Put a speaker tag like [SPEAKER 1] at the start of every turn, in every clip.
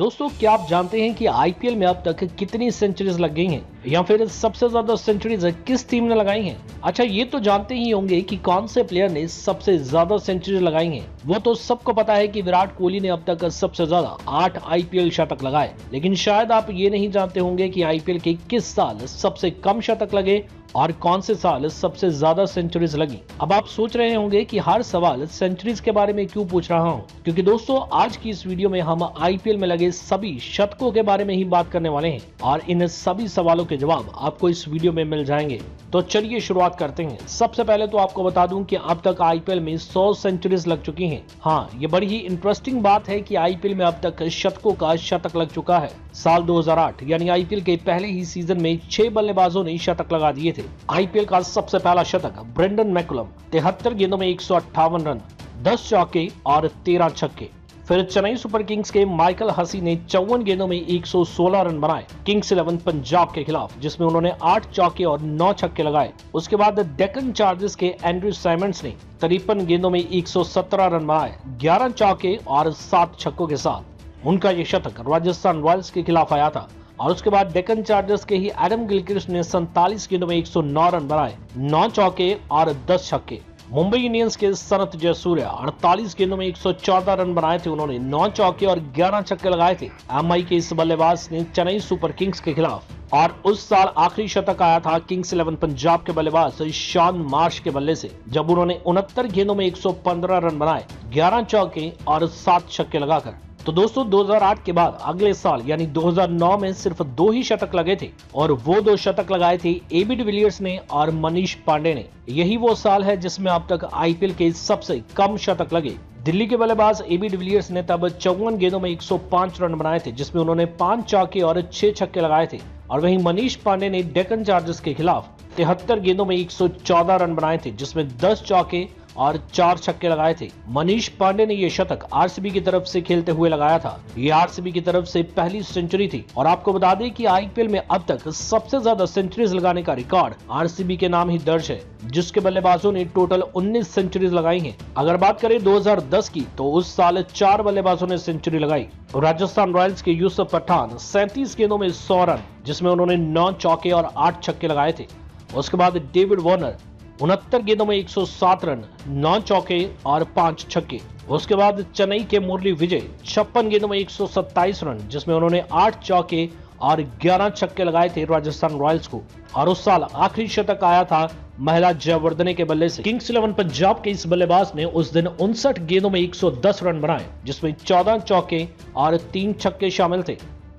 [SPEAKER 1] दोस्तों, क्या आप जानते हैं कि आईपीएल में अब तक कितनी सेंचुरीज लग गई हैं या फिर सबसे ज्यादा सेंचुरीज किस टीम ने लगाई हैं? अच्छा, ये तो जानते ही होंगे कि कौन से प्लेयर ने सबसे ज्यादा सेंचुरीज लगाई हैं। वो तो सबको पता है कि विराट कोहली ने अब तक सबसे ज्यादा 8 आईपीएल शतक लगाए, लेकिन शायद आप ये नहीं जानते होंगे कि आईपीएल के किस साल सबसे कम शतक लगे और कौन से साल सबसे ज्यादा सेंचुरीज लगी। अब आप सोच रहे होंगे कि हर सवाल सेंचुरीज के बारे में क्यों पूछ रहा हूं, क्योंकि दोस्तों आज की इस वीडियो में हम आईपीएल में लगे सभी शतकों के बारे में ही बात करने वाले हैं और इन सभी सवालों के जवाब आपको इस वीडियो में मिल जाएंगे। तो चलिए शुरुआत करते हैं। सबसे पहले तो आपको बता दूं कि अब तक आईपीएल में 100 सेंचुरीज लग चुकी हैं। हाँ, ये बड़ी ही इंटरेस्टिंग बात है कि आईपीएल में अब तक शतकों का शतक लग चुका है। साल 2008 यानी आईपीएल के पहले ही सीजन में 6 बल्लेबाजों ने शतक लगा दिए थे। आईपीएल का सबसे पहला शतक ब्रेंडन मैकुलम 73 गेंदों में 158 रन, 10 चौके और 13 छक्के। फिर चेन्नई सुपर किंग्स के माइकल हसी ने 54 गेंदों में 116 रन बनाए किंग्स 11 पंजाब के खिलाफ, जिसमें उन्होंने 8 चौके और 9 छक्के लगाए। उसके बाद डेक्कन चार्जर्स के एंड्रयू साइमंड्स ने 53 गेंदों में 117 रन बनाए 11 चौके और 7 छक्कों के साथ। उनका ये शतक राजस्थान रॉयल्स के खिलाफ आया था। और उसके बाद डेक्कन चार्जर्स के ही एडम गिलक्रिस्ट ने 47 गेंदों में 109 रन बनाए 9 चौके और 10 छक्के। मुंबई इंडियंस के सनत जयसूर्या 48 गेंदों में 114 रन बनाए थे, उन्होंने 9 चौके और 11 छक्के लगाए थे। एमआई के इस बल्लेबाज ने चेन्नई सुपर किंग्स के खिलाफ और उस साल आखिरी शतक आया था किंग्स 11 पंजाब के बल्लेबाज शॉन मार्श के बल्ले से, जब उन्होंने 69 गेंदों में 115 रन बनाए 11 चौके और 7 छक्के लगाकर। तो दोस्तों 2008 के बाद अगले साल यानी 2009 में सिर्फ 2 ही शतक लगे थे और वो 2 शतक लगाए थे एबी डिविलियर्स ने और मनीष पांडे ने। यही वो साल है जिसमें अब तक आईपीएल के सबसे कम शतक लगे। दिल्ली के बल्लेबाज एबी डिविलियर्स ने तब 54 गेंदों में 105 रन बनाए थे, जिसमें उन्होंने 5 चौके और 6 छक्के लगाए थे। और वहीं मनीष पांडे ने डेक्कन चार्जर्स के खिलाफ 73 गेंदों में 114 रन बनाए थे, जिसमें 10 चौके और 4 छक्के लगाए थे। मनीष पांडे ने यह शतक आरसीबी की तरफ से खेलते हुए लगाया था। ये आरसीबी की तरफ से पहली सेंचुरी थी। और आपको बता दें कि आईपीएल में अब तक सबसे ज्यादा सेंचुरीज लगाने का रिकॉर्ड आरसीबी के नाम ही दर्ज है, जिसके बल्लेबाजों ने टोटल 19 सेंचुरीज लगाई हैं। अगर बात करें 2010 की, तो उस साल 4 बल्लेबाजों ने सेंचुरी लगाई। राजस्थान रॉयल्स के यूसुफ पठान 37 गेंदों में 100 रन, जिसमें उन्होंने 9 चौके और 8 छक्के लगाए थे। उसके बाद डेविड वार्नर 69 गेंदों में 107 रन, 9 चौके और 5 छक्के। उसके बाद चेन्नई के मुरली विजय 56 गेंदों में 127 रन, जिसमें उन्होंने 8 चौके और 11 छक्के लगाए थे राजस्थान रॉयल्स को। और उस साल आखिरी शतक आया था महिला जयवर्धने के बल्ले से। किंग्स 11 पंजाब के इस बल्लेबाज ने उस दिन 59 गेंदों में 110 रन बनाए, जिसमें 14 चौके और 3 छक्के शामिल थे।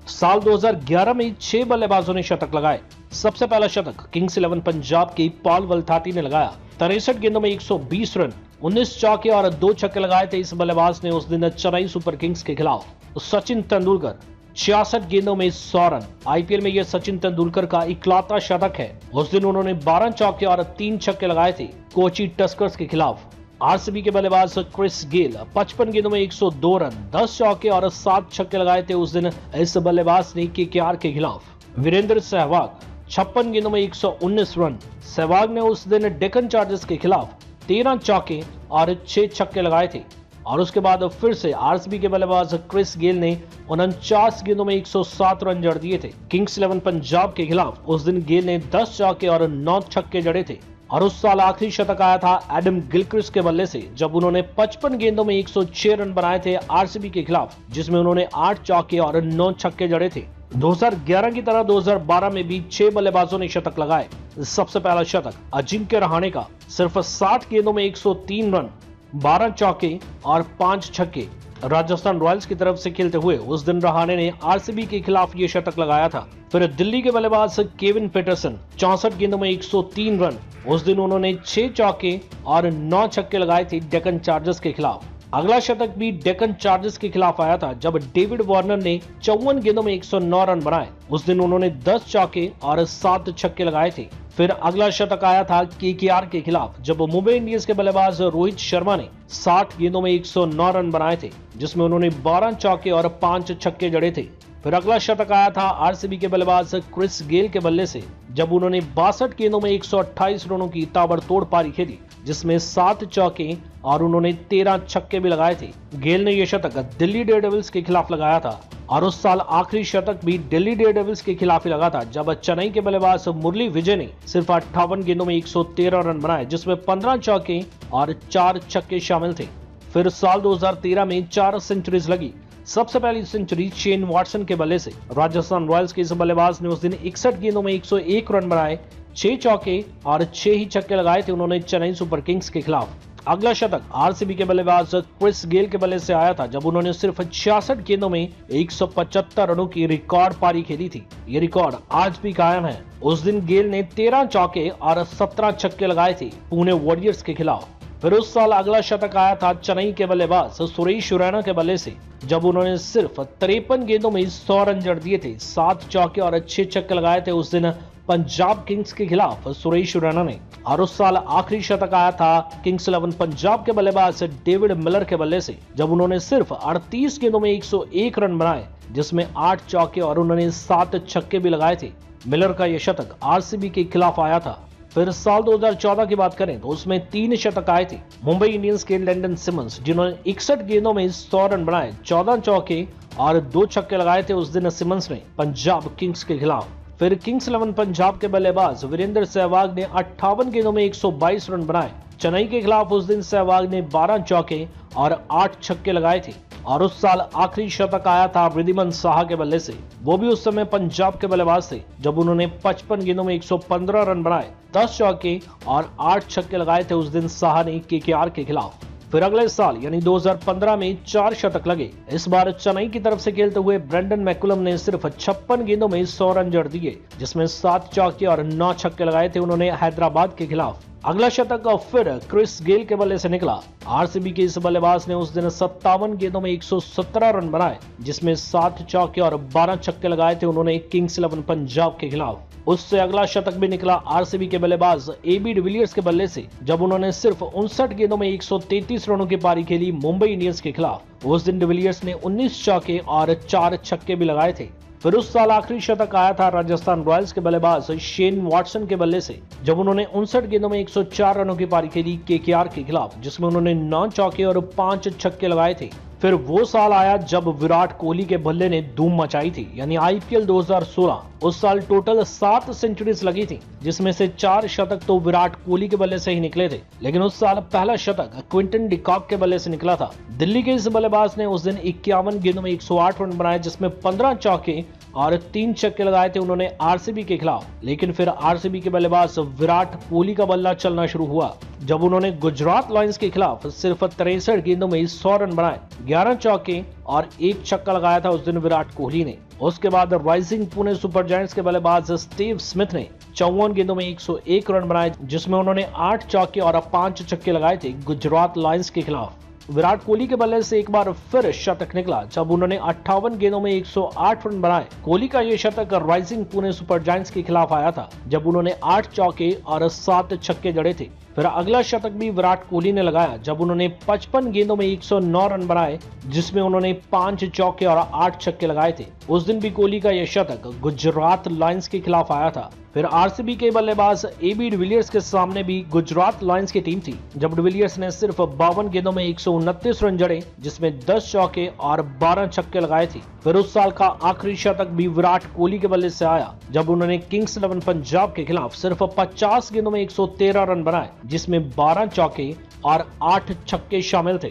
[SPEAKER 1] साल 2011 में 6 बल्लेबाजों ने शतक लगाए। सबसे पहला शतक किंग्स 11 पंजाब के पॉल वल्थाटी ने लगाया। 63 गेंदों में 120 रन, 19 चौके और 2 छक्के लगाए थे इस बल्लेबाज ने उस दिन चेन्नई सुपर किंग्स के खिलाफ। सचिन तेंदुलकर 66 गेंदों में 100 रन। आईपीएल में यह सचिन तेंदुलकर का इकलौता शतक है। उस दिन उन्होंने 12 चौके और 3 छक्के लगाए थे कोची टस्कर्स के खिलाफ। आरसीबी के बल्लेबाज क्रिस गेल 55 गेंदों में 102 रन, 10 चौके और 7 छक्के लगाए थे उस दिन इस बल्लेबाज ने केकेआर के खिलाफ। वीरेंद्र सहवाग 56 गेंदों में 119 रन। सहवाग ने उस दिन डेक्कन चार्जर्स के खिलाफ 13 चौके और 6 छक्के लगाए थे। और उसके बाद फिर से आरसीबी के बल्लेबाज क्रिस गेल ने 49 गेंदों में 107 रन जड़ दिए थे किंग्स 11 पंजाब के खिलाफ। उस दिन गेल ने 10 चौके और 9 छक्के जड़े थे। और उस साल आखिरी शतक आया था एडम गिलक्रिस्ट के बल्ले से, जब उन्होंने 55 गेंदों में 106 रन बनाए थे आरसीबी के खिलाफ, जिसमें उन्होंने 8 चौके और 9 छक्के जड़े थे। 2011 की तरह 2012 में भी 6 बल्लेबाजों ने शतक लगाए। सबसे पहला शतक अजिंक्य रहाणे का सिर्फ 60 गेंदों में 103 रन, 12 चौके और 5 छक्के। राजस्थान रॉयल्स की तरफ से खेलते हुए उस दिन रहाणे ने आरसीबी के खिलाफ ये शतक लगाया था। फिर दिल्ली के बल्लेबाज केविन पीटरसन 64 गेंदों में 103 रन, उस दिन उन्होंने 6 चौके और 9 छक्के लगाए थे डेक्कन चार्जर्स के खिलाफ। अगला शतक भी डेक्कन चार्जर्स के खिलाफ आया था, जब डेविड वार्नर ने 54 गेंदों में 109 रन बनाए। उस दिन उन्होंने 10 चौके और 7 छक्के लगाए थे। फिर अगला शतक आया था केकेआर के खिलाफ, जब मुंबई इंडियंस के बल्लेबाज रोहित शर्मा ने 60 गेंदों में 109 रन बनाए थे, जिसमें उन्होंने 12 चौके और 5 छक्के जड़े थे। फिर अगला शतक आया था आरसीबी के बल्लेबाज क्रिस गेल के बल्ले से, जब उन्होंने 62 गेंदों में 128 रनों की ताबड़तोड़ पारी खेली, जिसमें 7 चौके और उन्होंने 13 छक्के भी लगाए थे। गेल ने यह शतक दिल्ली डेयरडेविल्स के खिलाफ लगाया था और उस साल आखिरी शतक भी दिल्ली डेयरडेविल्स के खिलाफ ही लगा था, जब चेन्नई के बल्लेबाज मुरली विजय ने सिर्फ 58 गेंदों में 113 रन बनाए, जिसमें 15 चौके और 4 छक्के शामिल थे। फिर साल 2013 में 4 सेंचुरीज लगी। सबसे पहली सेंचुरी शेन वॉटसन के बल्ले से। राजस्थान रॉयल्स के इस बल्लेबाज ने उस दिन 61 गेंदों में 101 रन बनाए, 6 चौके और 6 ही छक्के लगाए थे उन्होंने चेन्नई सुपर किंग्स के खिलाफ। अगला शतक आरसीबी के बल्लेबाज क्रिस गेल के बल्ले से आया था, जब उन्होंने सिर्फ 66 गेंदों में 175 रनों की रिकॉर्ड पारी खेली थी। ये रिकॉर्ड आज भी कायम है। उस दिन गेल ने 13 चौके और 17 छक्के लगाए थे पुणे वॉरियर्स के खिलाफ। फिर उस साल अगला शतक आया था चेन्नई के बल्लेबाज सुरेश रैना के बल्ले से, जब उन्होंने सिर्फ 53 गेंदों में 100 रन जड़ दिए थे, 7 चौके और 6 छक्के लगाए थे उस दिन पंजाब किंग्स के खिलाफ सुरेश रैना ने। और उस साल आखिरी शतक आया था किंग्स 11 पंजाब के बल्लेबाज डेविड मिलर के बल्ले से, जब उन्होंने सिर्फ 38 गेंदों में 101 रन बनाए, जिसमें 8 चौके और उन्होंने 7 छक्के भी लगाए थे। मिलर का यह शतक आरसीबी के खिलाफ आया था। फिर साल 2014 की बात करें तो उसमें 3 शतक आए थे मुंबई इंडियंस के लैंडन सिमंस, जिन्होंने 61 गेंदों में 100 रन बनाए, 14 चौके और 2 छक्के लगाए थे उस दिन सिमंस ने पंजाब किंग्स के खिलाफ। फिर किंग्स 11 पंजाब के बल्लेबाज वीरेंद्र सहवाग ने 58 गेंदों में 122 रन बनाए। चेन्नई के खिलाफ उस दिन सहवाग ने 12 चौके और 8 छक्के लगाए थे। और उस साल आखिरी शतक आया था वृद्धिमान साहा के बल्ले से। वो भी उस समय पंजाब के बल्लेबाज थे, जब उन्होंने 55 गेंदों में 115 रन बनाए, 10 चौके और 8 छक्के लगाए थे उस दिन साहा ने केकेआर के खिलाफ। फिर अगले साल यानी 2015 में 4 शतक लगे। इस बार चेन्नई की तरफ से खेलते हुए ब्रेंडन मैकुलम ने सिर्फ 56 गेंदों में 100 रन जड़ दिए, जिसमें 7 चौके और 9 छक्के लगाए थे उन्होंने हैदराबाद के खिलाफ। अगला शतक फिर क्रिस गेल के बल्ले से निकला। आरसीबी के इस बल्लेबाज ने उस दिन 57 गेंदों में 117 रन बनाए, जिसमें 7 चौके और 12 छक्के लगाए थे उन्होंने किंग्स 11 पंजाब के खिलाफ। उससे अगला शतक भी निकला आरसीबी के बल्लेबाज एबी डिविलियर्स के बल्ले से, जब उन्होंने सिर्फ 59 गेंदों में 133 रनों की पारी खेली मुंबई इंडियंस के खिलाफ। उस दिन डिविलियर्स ने 19 चौके और 4 छक्के भी लगाए थे। फिर उस साल आखिरी शतक आया था राजस्थान रॉयल्स के बल्लेबाज शेन वॉटसन के बल्ले से, जब उन्होंने 59 गेंदों में 104 रनों की पारी खेली केकेआर के खिलाफ, जिसमें उन्होंने 9 चौके और 5 छक्के लगाए थे। फिर वो साल आया जब विराट कोहली के बल्ले ने धूम मचाई थी, यानी आईपीएल 2016। उस साल टोटल 7 सेंचुरीज लगी थी, जिसमें से 4 शतक तो विराट कोहली के बल्ले से ही निकले थे। लेकिन उस साल पहला शतक क्विंटन डिकॉक के बल्ले से निकला था। दिल्ली के इस बल्लेबाज ने उस दिन 51 गेंदों में 108 रन बनाए, जिसमें 15 चौके और 3 छक्के लगाए थे उन्होंने आरसीबी के खिलाफ। लेकिन फिर आरसीबी के बल्लेबाज विराट कोहली का बल्ला चलना शुरू हुआ, जब उन्होंने गुजरात लायंस के खिलाफ सिर्फ 63 गेंदों में 100 रन बनाए, 11 चौके और 1 छक्का लगाया था उस दिन विराट कोहली ने। उसके बाद राइजिंग पुणे सुपर जायंट्स के बल्लेबाज स्टीव स्मिथ ने 54 गेंदों में 101 रन बनाए, जिसमें उन्होंने 8 चौके और 5 छक्के लगाए थे गुजरात लायंस के खिलाफ। विराट कोहली के बल्ले से एक बार फिर शतक निकला, जब उन्होंने 58 गेंदों में 108 रन बनाए। कोहली का यह शतक राइजिंग पुणे सुपर जायंट्स के खिलाफ आया था, जब उन्होंने 8 चौके और 7 छक्के जड़े थे। फिर अगला शतक भी विराट कोहली ने लगाया, जब उन्होंने 55 गेंदों में 109 रन बनाए, जिसमें उन्होंने 5 चौके और 8 छक्के लगाए थे। उस दिन भी कोहली का यह शतक गुजरात लायंस के खिलाफ आया था। फिर आरसीबी के बल्लेबाज एबी डिविलियर्स के सामने भी गुजरात लायंस की टीम थी, जब डिविलियर्स ने सिर्फ 52 गेंदों में 129 रन जड़े, जिसमें 10 चौके और 12 छक्के लगाए थे। फिर उस साल का आखिरी शतक भी विराट कोहली के बल्ले से आया, जब उन्होंने किंग्स 11 पंजाब के खिलाफ सिर्फ 50 गेंदों में 113 रन बनाए, जिसमें 12 चौके और 8 छक्के शामिल थे।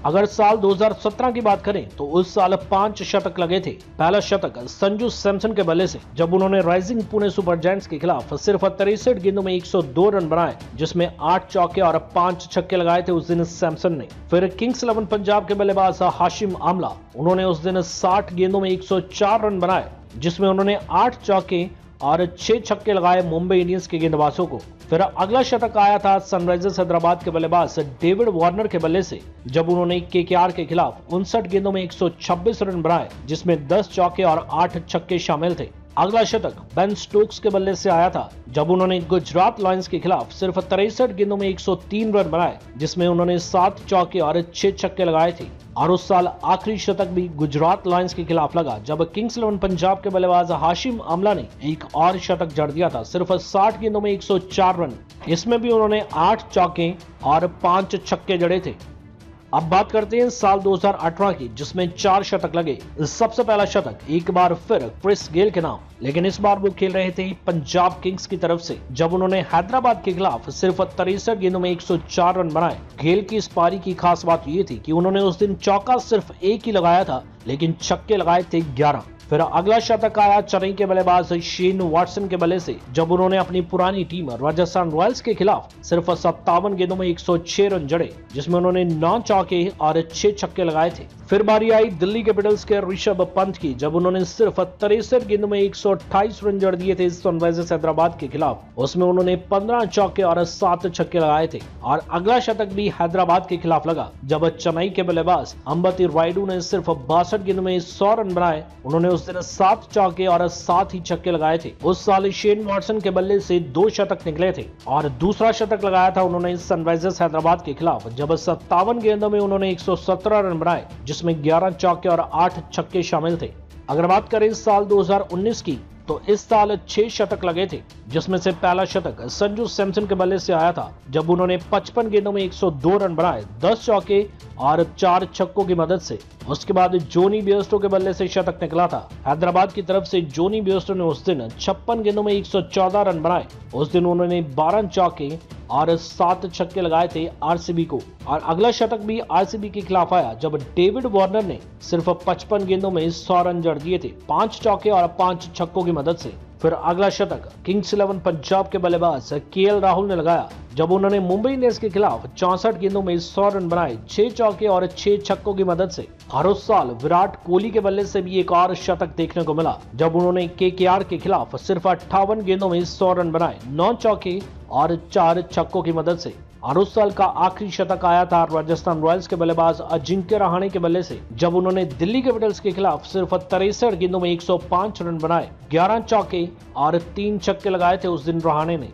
[SPEAKER 1] अगर साल 2017 की बात करें तो उस साल 5 शतक लगे थे। पहला शतक संजू सैमसन के बल्ले से, जब उन्होंने राइजिंग पुणे सुपर जायंट्स के खिलाफ सिर्फ 63 गेंदों में 102 रन बनाए, जिसमें 8 चौके और 5 छक्के लगाए थे उस दिन सैमसन ने। फिर किंग्स 11 पंजाब के बल्लेबाज हाशिम आमला, उन्होंने उस दिन 60 गेंदों में 104 रन बनाए, जिसमें उन्होंने 8 चौके और 6 छक्के लगाए मुंबई इंडियंस के गेंदबाजों को। फिर अगला शतक आया था सनराइजर्स हैदराबाद के बल्लेबाज डेविड वार्नर के बल्ले से, जब उन्होंने केकेआर के खिलाफ 59 गेंदों में 126 रन बनाए, जिसमें 10 चौके और 8 छक्के शामिल थे। अगला शतक बेन स्टोक्स के बल्ले से आया था, जब उन्होंने गुजरात लायंस के खिलाफ सिर्फ 63 गेंदों में 103 रन बनाए, जिसमें उन्होंने 7 चौके और 6 छक्के लगाए थे। और उस साल आखिरी शतक भी गुजरात लायंस के खिलाफ लगा जब किंग्स 11 पंजाब के बल्लेबाज हाशिम आमला ने एक और शतक जड़ दिया था, सिर्फ 60 गेंदों में 104 रन। इसमें भी उन्होंने 8 चौके और 5 छक्के जड़े थे। अब बात करते हैं साल 2018 की, जिसमें 4 शतक लगे। सबसे पहला शतक एक बार फिर क्रिस गेल के नाम, लेकिन इस बार वो खेल रहे थे पंजाब किंग्स की तरफ से, जब उन्होंने हैदराबाद के खिलाफ सिर्फ 63 गेंदों में 104 रन बनाए। गेल की इस पारी की खास बात ये थी कि उन्होंने उस दिन चौका सिर्फ एक ही लगाया था, लेकिन छक्के लगाए थे 11। फिर अगला शतक आया चेन्नई के बल्लेबाज शेन वॉटसन के बल्ले से, जब उन्होंने अपनी पुरानी टीम राजस्थान रॉयल्स के खिलाफ सिर्फ 57 गेंदों में 106 रन जड़े, जिसमें उन्होंने 9 चौके और 6 छक्के लगाए थे। फिर बारी आई दिल्ली कैपिटल्स के ऋषभ पंत की, जब उन्होंने सिर्फ 63 गेंदों में 128 रन जड़ दिए थे सनराइजर्स हैदराबाद के खिलाफ। उसमें उन्होंने 15 चौके और 7 छक्के लगाए थे। और अगला शतक भी हैदराबाद के खिलाफ लगा, जब चेन्नई के बल्लेबाज अंबती रायडू ने सिर्फ 62 गेंदों में 100 रन बनाए। उन्होंने उस दिन 7 चौके और 7 ही छक्के लगाए थे। उस साल शेन वॉटसन के बल्ले से 2 शतक निकले थे और दूसरा शतक लगाया था उन्होंने सनराइजर्स हैदराबाद के खिलाफ, जब 57 गेंदों में उन्होंने 117 रन बनाए, जिसमें 11 चौके और 8 छक्के शामिल थे। अगर बात करें साल 2019 की, तो इस साल 6 शतक लगे थे, जिसमें से पहला शतक संजू सैमसन के बल्ले से आया था, जब उन्होंने 55 गेंदों में 102 रन बनाए, 10 चौके और 4 छक्कों की मदद से। उसके बाद जोनी बेयरस्टो के बल्ले से शतक निकला था। हैदराबाद की तरफ से जोनी बेयरस्टो ने उस दिन 56 गेंदों में 114 रन बनाए। उस दिन उन्होंने 12 चौके और 7 छक्के लगाए थे आरसीबी को। और अगला शतक भी आरसीबी के खिलाफ आया, जब डेविड वार्नर ने सिर्फ 55 गेंदों में 100 रन जड़ दिए थे, 5 चौके और 5 छक्कों की मदद से। फिर अगला शतक किंग्स 11 पंजाब के बल्लेबाज केएल राहुल ने लगाया, जब उन्होंने मुंबई इंडियंस के खिलाफ 64 गेंदों में 100 रन बनाए, 6 चौके और 6 छक्कों की मदद से। और उस साल विराट कोहली के बल्ले से भी एक और शतक देखने को मिला, जब उन्होंने केकेआर के खिलाफ सिर्फ 58 गेंदों में 100 रन बनाए, 9 चौके और 4 छक्कों की मदद से। और उस साल का आखिरी शतक आया था राजस्थान रॉयल्स के बल्लेबाज अजिंक्य रहाणे के बल्ले से, जब उन्होंने दिल्ली कैपिटल्स के खिलाफ सिर्फ 63 गेंदों में 105 रन बनाए, 11 चौके और 3 छक्के लगाए थे उस दिन रहाणे ने।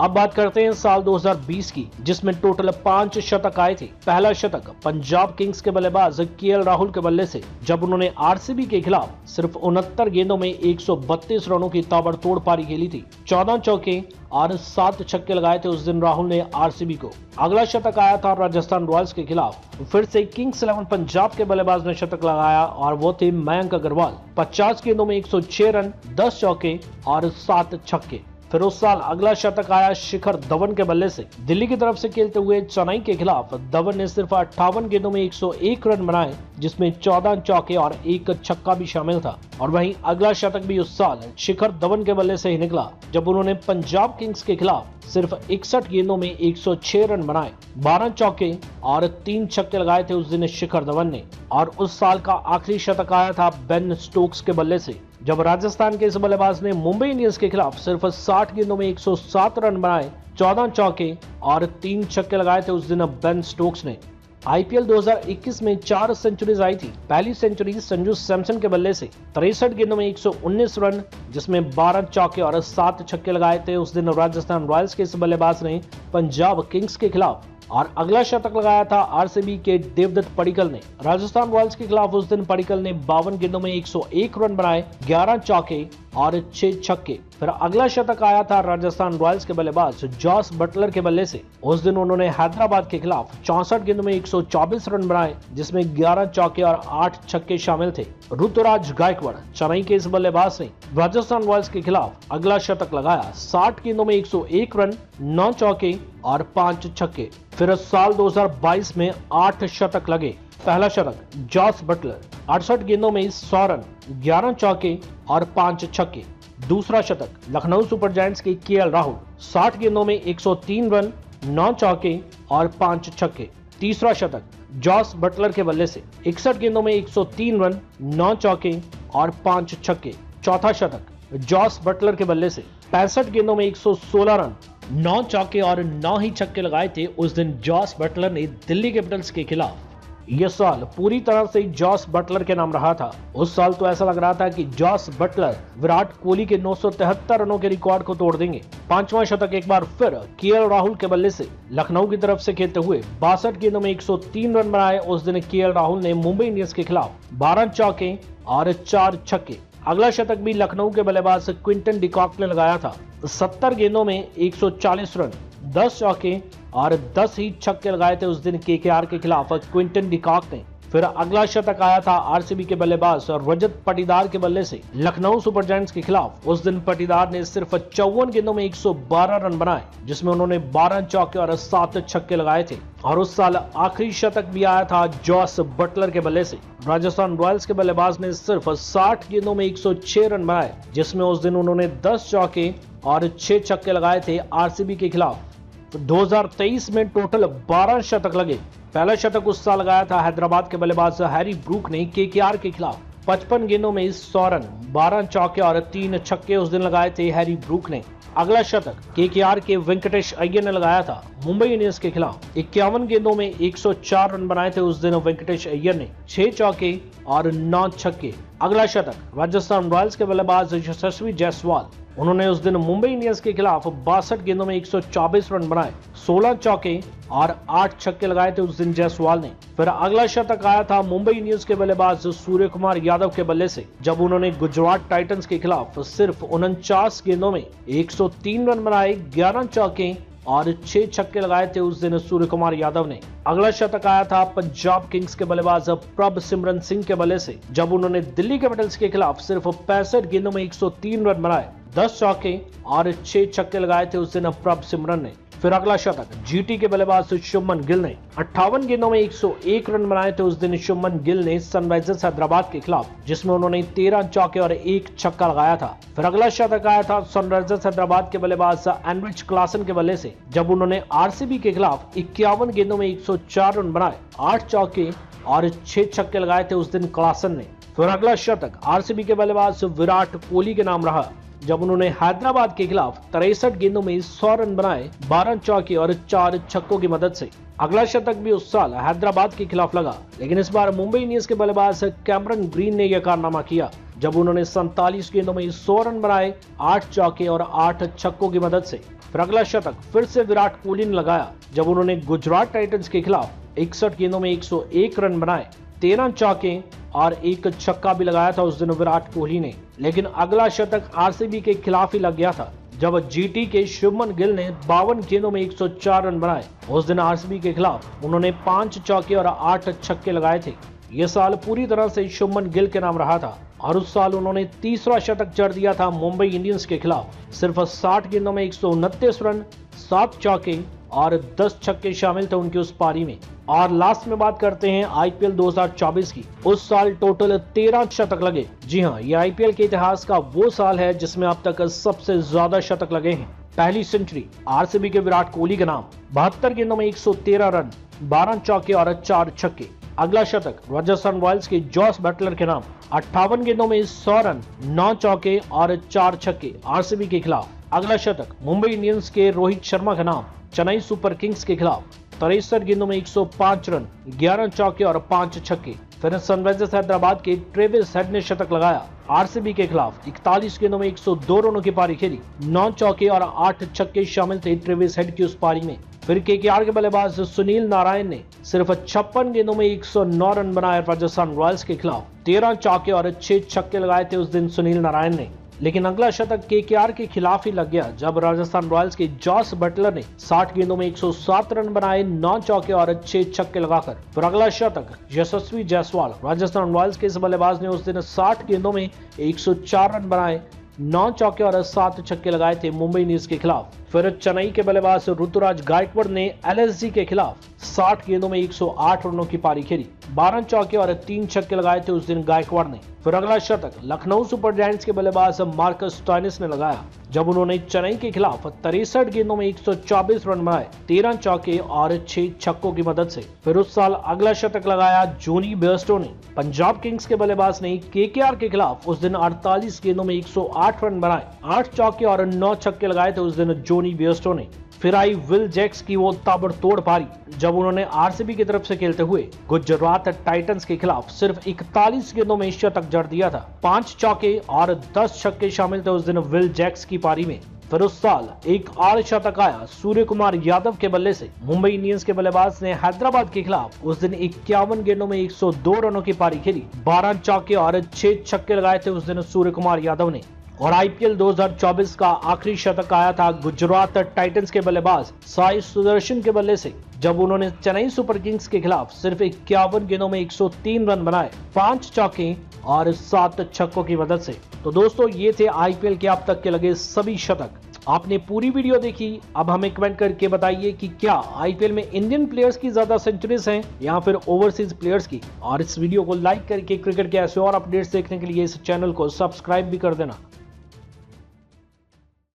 [SPEAKER 1] अब बात करते हैं साल 2020 की, जिसमें टोटल 5 शतक आए थे। पहला शतक पंजाब किंग्स के बल्लेबाज केएल राहुल के बल्ले से, जब उन्होंने आरसीबी के खिलाफ सिर्फ 69 गेंदों में 132 रनों की ताबड़तोड़ पारी खेली थी, 14 चौके और 7 छक्के लगाए थे उस दिन राहुल ने आरसीबी को। अगला शतक आया था राजस्थान रॉयल्स के खिलाफ, फिर से किंग्स 11 पंजाब के बल्लेबाज ने शतक लगाया और वो थे मयंक अग्रवाल, 50 गेंदों में 106 रन, 10 चौके और 7 छक्के। फिर उस साल अगला शतक आया शिखर धवन के बल्ले से। दिल्ली की तरफ से खेलते हुए चेन्नई के खिलाफ धवन ने सिर्फ 58 गेंदों में 101 रन बनाए, जिसमें 14 चौके और 1 छक्का भी शामिल था। और वहीं अगला शतक भी उस साल शिखर धवन के बल्ले से ही निकला, जब उन्होंने पंजाब किंग्स के खिलाफ सिर्फ 61 गेंदों में 106 रन बनाए, 12 चौके और 3 छक्के लगाए थे उस दिन शिखर धवन ने। और उस साल का आखिरी शतक आया था बेन स्टोक्स के बल्ले से, जब राजस्थान के इस बल्लेबाज ने मुंबई इंडियंस के खिलाफ सिर्फ 60 गेंदों में 107 रन बनाए, 14 चौके और 3 छक्के लगाए थे उस दिन बेन स्टोक्स ने। आईपीएल 2021 में 4 सेंचुरीज आई थी। पहली सेंचुरी संजू सैमसन के बल्ले से, 63 गेंदों में 119 रन, जिसमें 12 चौके और 7 छक्के लगाए थे उस दिन राजस्थान रॉयल्स के इस बल्लेबाज ने पंजाब किंग्स के खिलाफ। और अगला शतक लगाया था आरसीबी के देवदत्त पडिक्कल ने। राजस्थान रॉयल्स के खिलाफ उस दिन पडिक्कल ने 52 गेंदों में 101 रन बनाए, 11 चौके और 6 छक्के। फिर अगला शतक आया था राजस्थान रॉयल्स के बल्लेबाज जॉस बटलर के बल्ले से। उस दिन उन्होंने हैदराबाद के खिलाफ 64 गेंदों में 124 रन बनाए, जिसमें 11 चौके और 8 छक्के शामिल थे। ऋतुराज गायकवाड़ चेन्नई के इस बल्लेबाज ने राजस्थान रॉयल्स के खिलाफ अगला शतक लगाया, 60 गेंदों में 101 रन, 9 चौके और 5 छक्के। फिर साल 2022 में 8 शतक लगे। पहला शतक जॉस बटलर, 68 गेंदों में 100 रन, 11 चौके और 5 छक्के। दूसरा शतक लखनऊ सुपर जायंट्स के केएल राहुल, 60 गेंदों में 103 रन, 9 चौके और 5 छक्के। तीसरा शतक जॉस बटलर के बल्ले से, 61 गेंदों में 103 रन, 9 चौके और 5 छक्के। चौथा शतक जॉस बटलर के बल्ले से, 65 गेंदों में 116 रन, 9 चौके और 9 ही छक्के लगाए थे उस दिन जॉस बटलर ने दिल्ली कैपिटल्स के खिलाफ। ये साल पूरी तरह से जॉस बटलर के नाम रहा था। उस साल तो ऐसा लग रहा था कि जॉस बटलर विराट कोहली के 973 रनों के रिकॉर्ड को तोड़ देंगे। पांचवां शतक एक बार फिर केएल राहुल के बल्ले से लखनऊ की तरफ से खेलते हुए 62 गेंदों में 103 रन बनाए। उस दिन केएल राहुल ने मुंबई इंडियंस के खिलाफ 12 चौके और 4 छक्के। अगला शतक भी लखनऊ के बल्लेबाज क्विंटन डिकॉक ने लगाया था। 70 गेंदों में 140 रन, 10 चौके और 10 ही छक्के लगाए थे उस दिन केकेआर के खिलाफ क्विंटन डिकॉक ने। फिर अगला शतक आया था आरसीबी के बल्लेबाज रजत पाटीदार के बल्ले से लखनऊ सुपर जायंट्स के खिलाफ। उस दिन पाटीदार ने सिर्फ 54 गेंदों में 112 रन बनाए, जिसमें उन्होंने 12 चौके और 7 छक्के लगाए थे। और उस साल आखिरी शतक भी आया था जॉस बटलर के बल्ले से। राजस्थान रॉयल्स के बल्लेबाज ने सिर्फ 60 गेंदों में 106 रन बनाए, जिसमें उस दिन उन्होंने 10 चौके और 6 छक्के लगाए थे आरसीबी के खिलाफ। 2023 में टोटल 12 शतक लगे। पहला शतक उस साल लगाया था हैदराबाद के बल्लेबाज हैरी ब्रूक ने केकेआर के खिलाफ। 55 गेंदों में 100 रन, 12 चौके और 3 छक्के उस दिन लगाए थे हैरी ब्रूक ने। अगला शतक केकेआर के वेंकटेश अय्यर ने लगाया था मुंबई इंडियंस के खिलाफ। 51 गेंदों में 104 रन बनाए थे उस दिन वेंकटेश अय्यर ने, 6 चौके और 9 छक्के। अगला शतक राजस्थान रॉयल्स के बल्लेबाज यशस्वी जायसवाल, उन्होंने उस दिन मुंबई इंडियंस के खिलाफ 62 गेंदों में 124 रन बनाए, 16 चौके और 8 छक्के लगाए थे उस दिन जायसवाल ने। फिर अगला शतक आया था मुंबई इंडियंस के बल्लेबाज सूर्य कुमार यादव के बल्ले से, जब उन्होंने गुजरात टाइटंस के खिलाफ सिर्फ 49 गेंदों में 103 रन बनाए, 11 चौके और 6 छक्के लगाए थे उस दिन सूर्य कुमार यादव ने। अगला शतक आया था पंजाब किंग्स के बल्लेबाज प्रभ सिमरन सिंह के बल्ले से, जब उन्होंने दिल्ली कैपिटल्स के खिलाफ सिर्फ 65 गेंदों में 103 रन बनाए, 10 चौके और 6 छक्के लगाए थे उस दिन प्रभ सिमरन ने। फिर अगला शतक जीटी के बल्लेबाज शुभमन गिल ने 58 गेंदों में 101 रन बनाए थे उस दिन शुभमन गिल ने सनराइजर्स हैदराबाद के खिलाफ, जिसमें उन्होंने 13 चौके और 1 छक्का लगाया था। फिर अगला शतक आया था सनराइजर्स हैदराबाद के बल्लेबाज एनरिच क्लासन के बल्ले से, जब उन्होंने आरसीबी के खिलाफ 51 गेंदों में 104 रन बनाए, 8 चौके और 6 छक्के लगाए थे उस दिन क्लासन ने। फिर अगला शतक आरसीबी के बल्लेबाज विराट कोहली के नाम रहा, जब उन्होंने हैदराबाद के खिलाफ 63 गेंदों में 100 रन बनाए, 12 चौके और 4 छक्कों की मदद से। अगला शतक भी उस साल हैदराबाद के खिलाफ लगा, लेकिन इस बार मुंबई इंडियंस के बल्लेबाज कैमरन ग्रीन ने यह कारनामा किया, जब उन्होंने 47 गेंदों में 100 रन बनाए, 8 चौके और 8 छक्कों की मदद से। फिर अगला शतक फिर से विराट कोहली ने लगाया, जब उन्होंने गुजरात टाइटंस के खिलाफ 61 गेंदों में 101 रन बनाए, 13 चौके और 1 छक्का भी लगाया था उस दिन विराट कोहली ने। लेकिन अगला शतक आरसीबी के खिलाफ ही लग गया था, जब जीटी के शुभमन गिल ने 52 गेंदों में 104 रन बनाए। उस दिन आरसीबी के खिलाफ उन्होंने 5 चौके और 8 छक्के लगाए थे। यह साल पूरी तरह से शुभमन गिल के नाम रहा था और उस साल उन्होंने तीसरा शतक जड़ दिया था मुंबई इंडियंस के खिलाफ। सिर्फ 60 गेंदों में 129 रन, 7 चौके और 10 छक्के शामिल थे उनकी उस पारी में। और लास्ट में बात करते हैं आईपीएल 2024 की। उस साल टोटल 13 शतक लगे। जी हाँ, ये आईपीएल के इतिहास का वो साल है जिसमें अब तक सबसे ज्यादा शतक लगे हैं। पहली सेंचुरी आरसीबी के विराट कोहली के नाम, 72 गेंदों में 113 रन, 12 चौके और 4 छक्के। अगला शतक राजस्थान रॉयल्स के जॉस बटलर के नाम, 58 गेंदों में 100 रन, 9 चौके और 4 छक्के आरसीबी के खिलाफ। अगला शतक मुंबई इंडियंस के रोहित शर्मा के नाम, चेन्नई सुपर किंग्स के खिलाफ, 63 गेंदों में 105 रन, 11 चौके और 5 छक्के। फिर सनराइजर्स हैदराबाद के ट्रेविस हेड ने शतक लगाया आरसीबी के खिलाफ, 41 गेंदों में 102 रनों की पारी खेली, 9 चौके और 8 छक्के शामिल थे ट्रेविस हेड की उस पारी में। फिर केकेआर के बल्लेबाज सुनील नारायण ने सिर्फ 56 गेंदों में 109 रन बनाए राजस्थान रॉयल्स के खिलाफ, 13 चौके और 6 छक्के लगाए थे उस दिन सुनील नारायण ने। लेकिन अगला शतक केकेआर के खिलाफ ही लग गया, जब राजस्थान रॉयल्स के जॉस बटलर ने 60 गेंदों में 107 रन बनाए, 9 चौके और 6 छक्के लगाकर। फिर अगला शतक यशस्वी जायसवाल, राजस्थान रॉयल्स के इस बल्लेबाज ने उस दिन 60 गेंदों में 104 रन बनाए, 9 चौके और 7 छक्के लगाए थे मुंबई इंडियंस के खिलाफ। फिर चेन्नई के बल्लेबाज ऋतुराज गायकवाड़ ने एलएसजी के खिलाफ 60 गेंदों में 108 रनों की पारी खेली, 12 चौके और 3 छक्के लगाए थे उस दिन गायकवाड़ ने। फिर अगला शतक लखनऊ सुपर जायंट्स के बल्लेबाज मार्कस स्टोइनिस ने लगाया, जब उन्होंने चेन्नई के खिलाफ 63 गेंदों में 124 रन बनाए, 13 चौके और 6 छक्कों की मदद से। फिर उस साल अगला शतक लगाया जोनी बेयरस्टो ने। पंजाब किंग्स के बल्लेबाज ने केकेआर के खिलाफ उस दिन 48 गेंदों में 108 रन बनाए, 8 चौके और 9 छक्के लगाए थे उस दिन जोनी बेयरस्टो ने। फिर आई विल जैक्स की वो ताबड़तोड़ पारी जब उन्होंने आरसीबी की तरफ से खेलते हुए गुजरात टाइटंस के खिलाफ सिर्फ 41 गेंदों में शतक जड़ दिया था। 5 चौके और 10 छक्के शामिल थे उस दिन विल जैक्स की पारी में। फिर उस साल एक और शतक आया सूर्य कुमार यादव के बल्ले से। मुंबई इंडियंस के बल्लेबाज ने हैदराबाद के खिलाफ उस दिन 51 गेंदों में 102 रनों की पारी खेली। 12 चौके और 6 छक्के लगाए थे उस दिन सूर्य कुमार यादव ने। और आईपीएल 2024 का आखिरी शतक आया था गुजरात टाइटंस के बल्लेबाज साई सुदर्शन के बल्ले से जब उन्होंने चेन्नई सुपर किंग्स के खिलाफ सिर्फ 51 गेंदों में 103 रन बनाए, 5 चौके और 7 छक्कों की मदद से। तो दोस्तों ये थे आईपीएल के अब तक के लगे सभी शतक। आपने पूरी वीडियो देखी, अब हमें कमेंट करके बताइए कि क्या आईपीएल में इंडियन प्लेयर्स की ज्यादा सेंचुरीज हैं या फिर ओवरसीज प्लेयर्स की। और इस वीडियो को लाइक करके क्रिकेट के ऐसे और अपडेट्स देखने के लिए इस चैनल को सब्सक्राइब भी कर देना।